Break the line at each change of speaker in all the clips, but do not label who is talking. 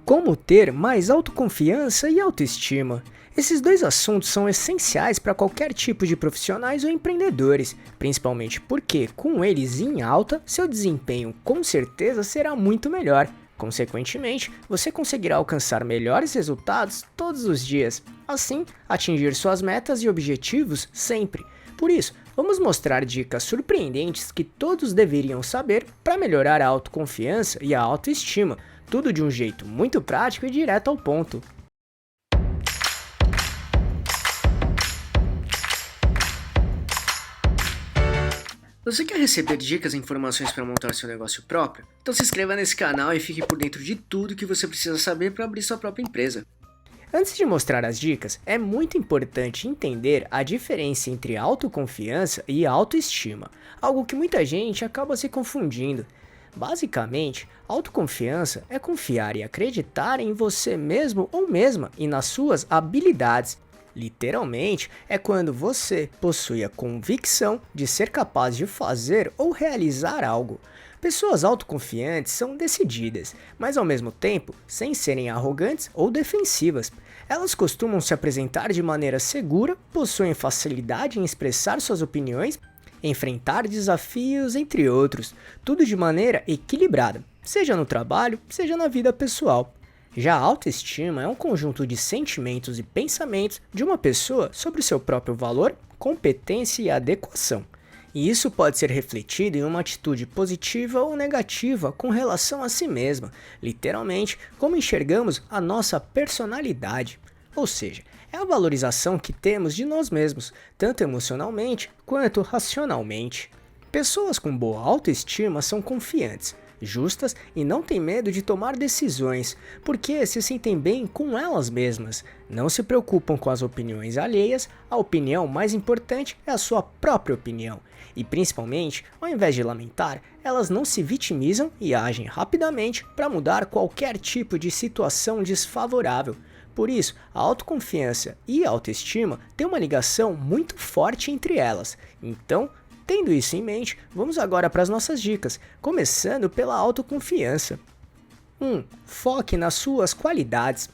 Como ter mais autoconfiança e autoestima. Esses dois assuntos são essenciais para qualquer tipo de profissionais ou empreendedores, principalmente porque, com eles em alta, seu desempenho com certeza será muito melhor. Consequentemente, você conseguirá alcançar melhores resultados todos os dias, assim, atingir suas metas e objetivos sempre. Por isso, vamos mostrar dicas surpreendentes que todos deveriam saber para melhorar a autoconfiança e a autoestima, tudo de um jeito muito prático e direto ao ponto. Você quer receber dicas e informações para montar seu negócio próprio? Então se inscreva nesse canal e fique por dentro de tudo que você precisa saber para abrir sua própria empresa. Antes de mostrar as dicas, é muito importante entender a diferença entre autoconfiança e autoestima, algo que muita gente acaba se confundindo. Basicamente, autoconfiança é confiar e acreditar em você mesmo ou mesma e nas suas habilidades. Literalmente, é quando você possui a convicção de ser capaz de fazer ou realizar algo. Pessoas autoconfiantes são decididas, mas ao mesmo tempo, sem serem arrogantes ou defensivas. Elas costumam se apresentar de maneira segura, possuem facilidade em expressar suas opiniões, enfrentar desafios, entre outros, tudo de maneira equilibrada, seja no trabalho, seja na vida pessoal. Já a autoestima é um conjunto de sentimentos e pensamentos de uma pessoa sobre seu próprio valor, competência e adequação. E isso pode ser refletido em uma atitude positiva ou negativa com relação a si mesma, literalmente como enxergamos a nossa personalidade. Ou seja, é a valorização que temos de nós mesmos, tanto emocionalmente quanto racionalmente. Pessoas com boa autoestima são confiantes, justas e não têm medo de tomar decisões, porque se sentem bem com elas mesmas. Não se preocupam com as opiniões alheias, a opinião mais importante é a sua própria opinião. E principalmente, ao invés de lamentar, elas não se vitimizam e agem rapidamente para mudar qualquer tipo de situação desfavorável. Por isso, a autoconfiança e a autoestima têm uma ligação muito forte entre elas. Então, tendo isso em mente, vamos agora para as nossas dicas, começando pela autoconfiança. 1. Foque nas suas qualidades.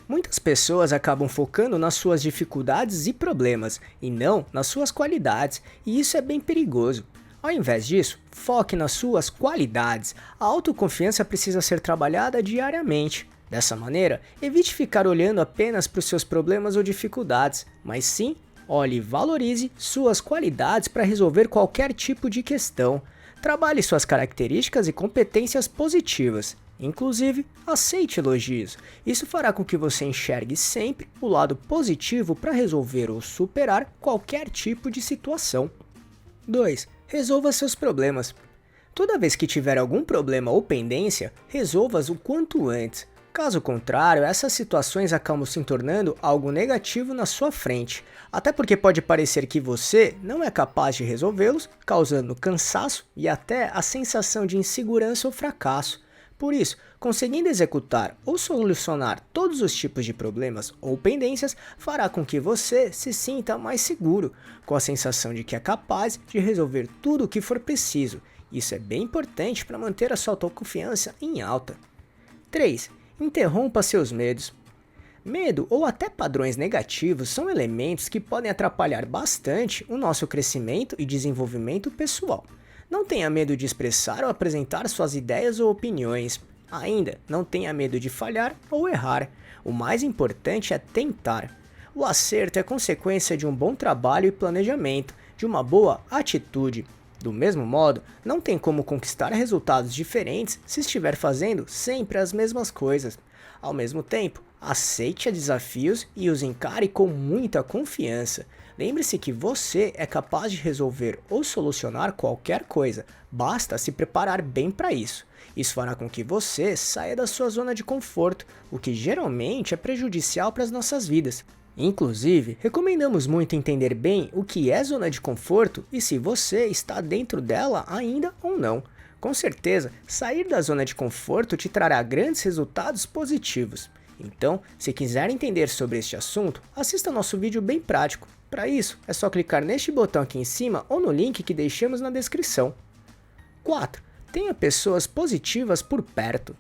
Muitas pessoas acabam focando nas suas dificuldades e problemas, e não nas suas qualidades, e isso é bem perigoso. Ao invés disso, foque nas suas qualidades. A autoconfiança precisa ser trabalhada diariamente. Dessa maneira, evite ficar olhando apenas para os seus problemas ou dificuldades, mas sim, olhe e valorize suas qualidades para resolver qualquer tipo de questão. Trabalhe suas características e competências positivas. Inclusive, aceite elogios. Isso fará com que você enxergue sempre o lado positivo para resolver ou superar qualquer tipo de situação. 2. Resolva seus problemas. Toda vez que tiver algum problema ou pendência, resolva-os o quanto antes. Caso contrário, essas situações acabam se tornando algo negativo na sua frente, até porque pode parecer que você não é capaz de resolvê-los, causando cansaço e até a sensação de insegurança ou fracasso. Por isso, conseguindo executar ou solucionar todos os tipos de problemas ou pendências fará com que você se sinta mais seguro, com a sensação de que é capaz de resolver tudo o que for preciso. Isso é bem importante para manter a sua autoconfiança em alta. 3. Interrompa seus medos. Medo ou até padrões negativos são elementos que podem atrapalhar bastante o nosso crescimento e desenvolvimento pessoal. Não tenha medo de expressar ou apresentar suas ideias ou opiniões. Ainda, não tenha medo de falhar ou errar. O mais importante é tentar. O acerto é consequência de um bom trabalho e planejamento, de uma boa atitude. Do mesmo modo, não tem como conquistar resultados diferentes se estiver fazendo sempre as mesmas coisas. Ao mesmo tempo, aceite desafios e os encare com muita confiança. Lembre-se que você é capaz de resolver ou solucionar qualquer coisa, basta se preparar bem para isso. Isso fará com que você saia da sua zona de conforto, o que geralmente é prejudicial para as nossas vidas. Inclusive, recomendamos muito entender bem o que é zona de conforto e se você está dentro dela ainda ou não. Com certeza, sair da zona de conforto te trará grandes resultados positivos. Então, se quiser entender sobre este assunto, assista nosso vídeo bem prático. Para isso, é só clicar neste botão aqui em cima ou no link que deixamos na descrição. 4. Tenha pessoas positivas por perto.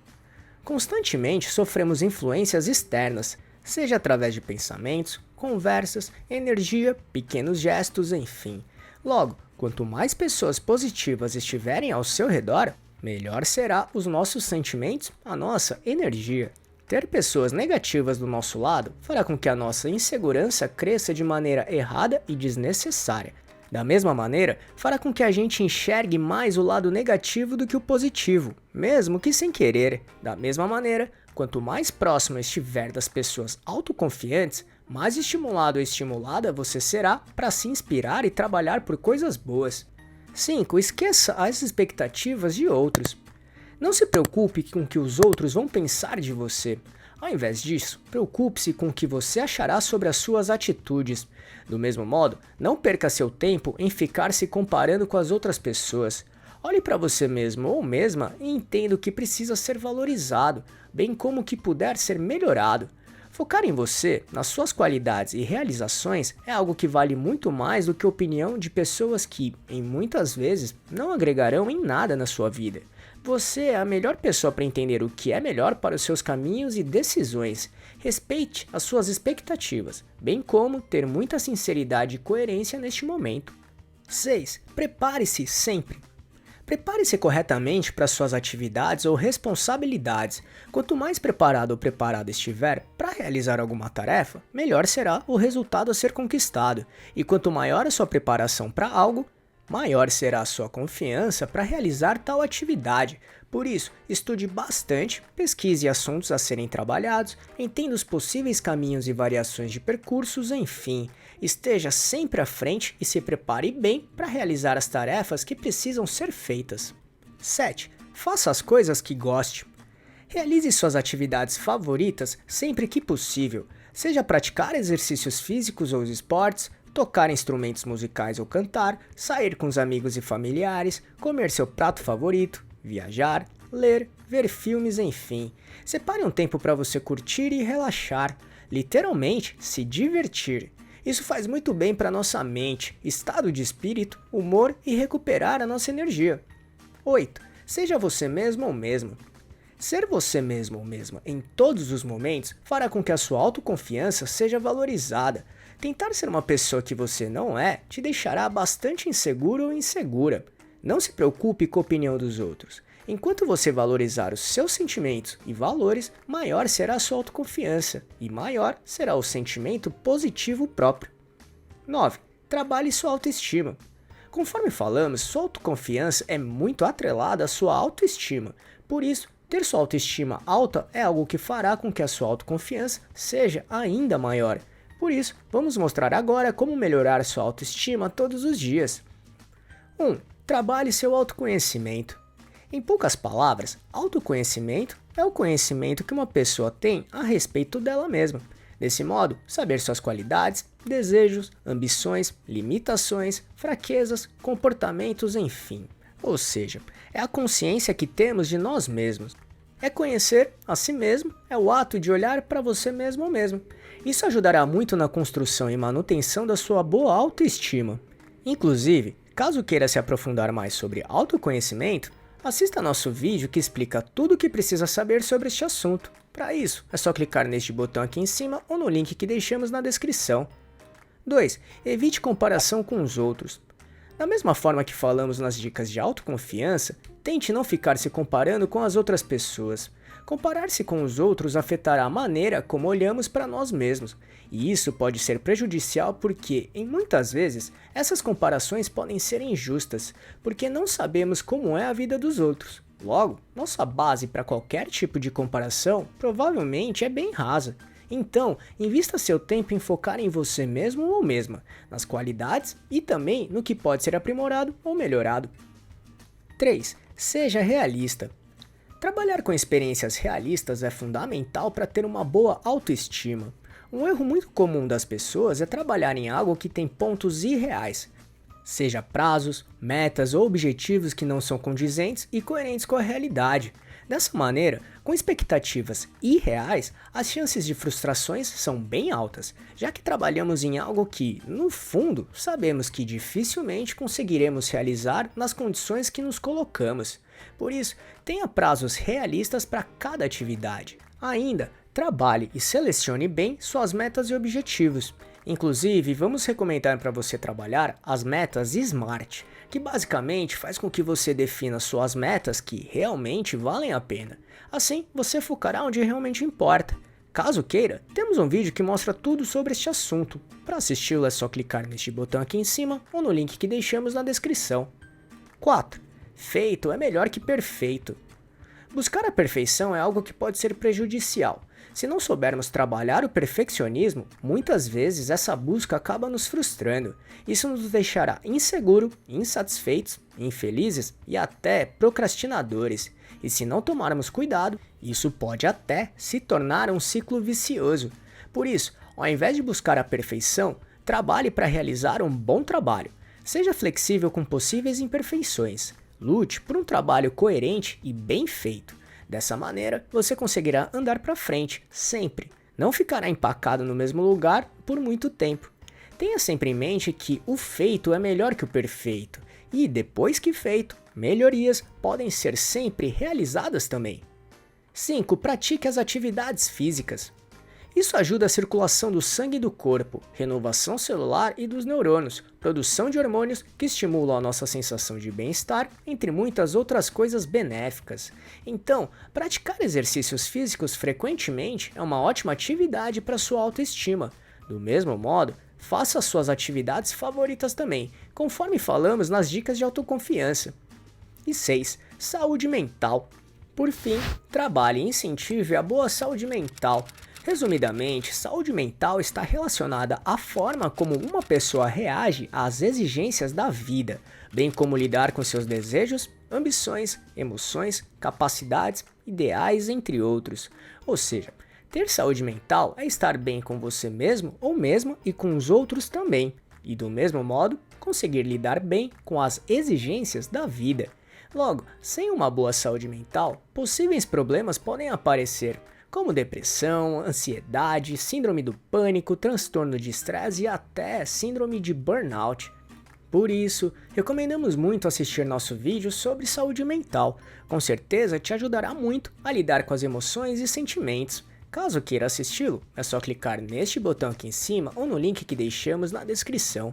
Constantemente sofremos influências externas, seja através de pensamentos, conversas, energia, pequenos gestos, enfim. Logo, quanto mais pessoas positivas estiverem ao seu redor, melhor será os nossos sentimentos, a nossa energia. Ter pessoas negativas do nosso lado fará com que a nossa insegurança cresça de maneira errada e desnecessária. Da mesma maneira, fará com que a gente enxergue mais o lado negativo do que o positivo, mesmo que sem querer. Da mesma maneira, quanto mais próximo estiver das pessoas autoconfiantes, mais estimulado ou estimulada você será para se inspirar e trabalhar por coisas boas. 5. Esqueça as expectativas de outros. Não se preocupe com o que os outros vão pensar de você. Ao invés disso, preocupe-se com o que você achará sobre as suas atitudes. Do mesmo modo, não perca seu tempo em ficar se comparando com as outras pessoas. Olhe para você mesmo ou mesma e entenda o que precisa ser valorizado, bem como o que puder ser melhorado. Focar em você, nas suas qualidades e realizações é algo que vale muito mais do que a opinião de pessoas que, em muitas vezes, não agregarão em nada na sua vida. Você é a melhor pessoa para entender o que é melhor para os seus caminhos e decisões. Respeite as suas expectativas, bem como ter muita sinceridade e coerência neste momento. 6. Prepare-se sempre. Prepare-se corretamente para suas atividades ou responsabilidades. Quanto mais preparado ou preparada estiver para realizar alguma tarefa, melhor será o resultado a ser conquistado. E quanto maior a sua preparação para algo, maior será a sua confiança para realizar tal atividade. Por isso, estude bastante, pesquise assuntos a serem trabalhados, entenda os possíveis caminhos e variações de percursos, enfim, esteja sempre à frente e se prepare bem para realizar as tarefas que precisam ser feitas. 7. Faça as coisas que goste. Realize suas atividades favoritas sempre que possível, seja praticar exercícios físicos ou esportes, tocar instrumentos musicais ou cantar, sair com os amigos e familiares, comer seu prato favorito, viajar, ler, ver filmes, enfim. Separe um tempo para você curtir e relaxar, literalmente se divertir. Isso faz muito bem para nossa mente, estado de espírito, humor e recuperar a nossa energia. 8. Seja você mesmo ou mesma. Ser você mesmo ou mesma em todos os momentos fará com que a sua autoconfiança seja valorizada. Tentar ser uma pessoa que você não é te deixará bastante inseguro ou insegura. Não se preocupe com a opinião dos outros. Enquanto você valorizar os seus sentimentos e valores, maior será a sua autoconfiança e maior será o sentimento positivo próprio. 9. Trabalhe sua autoestima. Conforme falamos, sua autoconfiança é muito atrelada à sua autoestima. Por isso, ter sua autoestima alta é algo que fará com que a sua autoconfiança seja ainda maior. Por isso, vamos mostrar agora como melhorar sua autoestima todos os dias. 1. Trabalhe seu autoconhecimento. Em poucas palavras, autoconhecimento é o conhecimento que uma pessoa tem a respeito dela mesma. Desse modo, saber suas qualidades, desejos, ambições, limitações, fraquezas, comportamentos, enfim. Ou seja, é a consciência que temos de nós mesmos. É conhecer a si mesmo, é o ato de olhar para você mesmo ou mesma. Isso ajudará muito na construção e manutenção da sua boa autoestima. Inclusive, caso queira se aprofundar mais sobre autoconhecimento, assista nosso vídeo que explica tudo o que precisa saber sobre este assunto. Para isso, é só clicar neste botão aqui em cima ou no link que deixamos na descrição. 2. Evite comparação com os outros. Da mesma forma que falamos nas dicas de autoconfiança, tente não ficar se comparando com as outras pessoas. Comparar-se com os outros afetará a maneira como olhamos para nós mesmos, e isso pode ser prejudicial porque, em muitas vezes, essas comparações podem ser injustas, porque não sabemos como é a vida dos outros. Logo, nossa base para qualquer tipo de comparação provavelmente é bem rasa. Então, invista seu tempo em focar em você mesmo ou mesma, nas qualidades e também no que pode ser aprimorado ou melhorado. 3. Seja realista. Trabalhar com experiências realistas é fundamental para ter uma boa autoestima. Um erro muito comum das pessoas é trabalhar em algo que tem pontos irreais, seja prazos, metas ou objetivos que não são condizentes e coerentes com a realidade. Dessa maneira, com expectativas irreais, as chances de frustrações são bem altas, já que trabalhamos em algo que, no fundo, sabemos que dificilmente conseguiremos realizar nas condições que nos colocamos. Por isso, tenha prazos realistas para cada atividade. Ainda, trabalhe e selecione bem suas metas e objetivos. Inclusive, vamos recomendar para você trabalhar as metas SMART, que basicamente faz com que você defina suas metas que realmente valem a pena. Assim, você focará onde realmente importa. Caso queira, temos um vídeo que mostra tudo sobre este assunto. Para assisti-lo é só clicar neste botão aqui em cima ou no link que deixamos na descrição. 4. Feito é melhor que perfeito. Buscar a perfeição é algo que pode ser prejudicial. Se não soubermos trabalhar o perfeccionismo, muitas vezes essa busca acaba nos frustrando. Isso nos deixará inseguro, insatisfeitos, infelizes e até procrastinadores. E se não tomarmos cuidado, isso pode até se tornar um ciclo vicioso. Por isso, ao invés de buscar a perfeição, trabalhe para realizar um bom trabalho. Seja flexível com possíveis imperfeições. Lute por um trabalho coerente e bem feito. Dessa maneira, você conseguirá andar para frente, sempre. Não ficará empacado no mesmo lugar por muito tempo. Tenha sempre em mente que o feito é melhor que o perfeito. E depois que feito, melhorias podem ser sempre realizadas também. 5. Pratique as atividades físicas. Isso ajuda a circulação do sangue do corpo, renovação celular e dos neurônios, produção de hormônios que estimulam a nossa sensação de bem-estar, entre muitas outras coisas benéficas. Então, praticar exercícios físicos frequentemente é uma ótima atividade para sua autoestima. Do mesmo modo, faça suas atividades favoritas também, conforme falamos nas dicas de autoconfiança. E 6. Saúde mental. Por fim, trabalhe e incentive a boa saúde mental. Resumidamente, saúde mental está relacionada à forma como uma pessoa reage às exigências da vida, bem como lidar com seus desejos, ambições, emoções, capacidades, ideais, entre outros. Ou seja, ter saúde mental é estar bem com você mesmo ou mesma e com os outros também, e do mesmo modo, conseguir lidar bem com as exigências da vida. Logo, sem uma boa saúde mental, possíveis problemas podem aparecer, como depressão, ansiedade, síndrome do pânico, transtorno de estresse e até síndrome de burnout. Por isso, recomendamos muito assistir nosso vídeo sobre saúde mental. Com certeza te ajudará muito a lidar com as emoções e sentimentos. Caso queira assisti-lo, é só clicar neste botão aqui em cima ou no link que deixamos na descrição.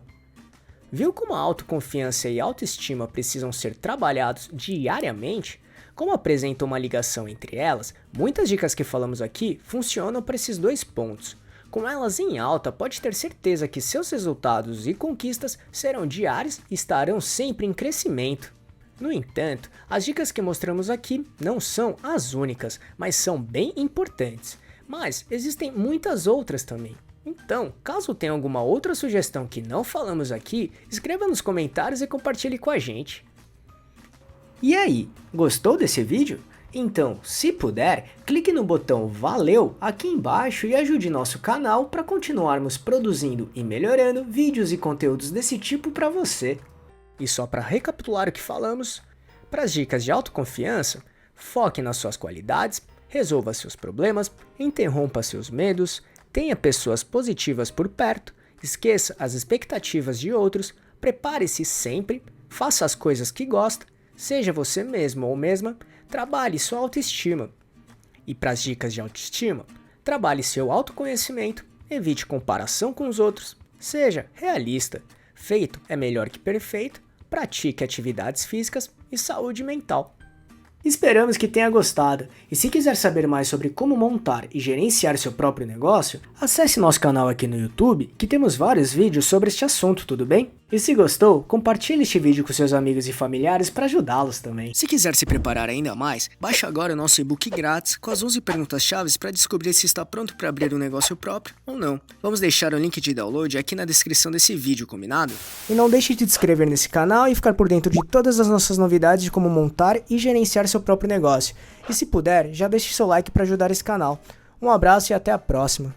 Viu como a autoconfiança e a autoestima precisam ser trabalhados diariamente? Como apresenta uma ligação entre elas, muitas dicas que falamos aqui funcionam para esses dois pontos. Com elas em alta, pode ter certeza que seus resultados e conquistas serão diários e estarão sempre em crescimento. No entanto, as dicas que mostramos aqui não são as únicas, mas são bem importantes. Mas existem muitas outras também. Então, caso tenha alguma outra sugestão que não falamos aqui, escreva nos comentários e compartilhe com a gente. E aí, gostou desse vídeo? Então, se puder, clique no botão Valeu aqui embaixo e ajude nosso canal para continuarmos produzindo e melhorando vídeos e conteúdos desse tipo para você. E só para recapitular o que falamos, para as dicas de autoconfiança, foque nas suas qualidades, resolva seus problemas, interrompa seus medos, tenha pessoas positivas por perto, esqueça as expectativas de outros, prepare-se sempre, faça as coisas que gosta, seja você mesmo ou mesma, trabalhe sua autoestima. E para as dicas de autoestima, trabalhe seu autoconhecimento, evite comparação com os outros, seja realista. Feito é melhor que perfeito, pratique atividades físicas e saúde mental. Esperamos que tenha gostado, e se quiser saber mais sobre como montar e gerenciar seu próprio negócio, acesse nosso canal aqui no YouTube, que temos vários vídeos sobre este assunto, tudo bem? E se gostou, compartilhe este vídeo com seus amigos e familiares para ajudá-los também. Se quiser se preparar ainda mais, baixe agora o nosso e-book grátis com as 11 perguntas-chave para descobrir se está pronto para abrir um negócio próprio ou não. Vamos deixar o link de download aqui na descrição desse vídeo, combinado? E não deixe de se inscrever nesse canal e ficar por dentro de todas as nossas novidades de como montar e gerenciar seu próprio negócio. E se puder, já deixe seu like para ajudar esse canal. Um abraço e até a próxima.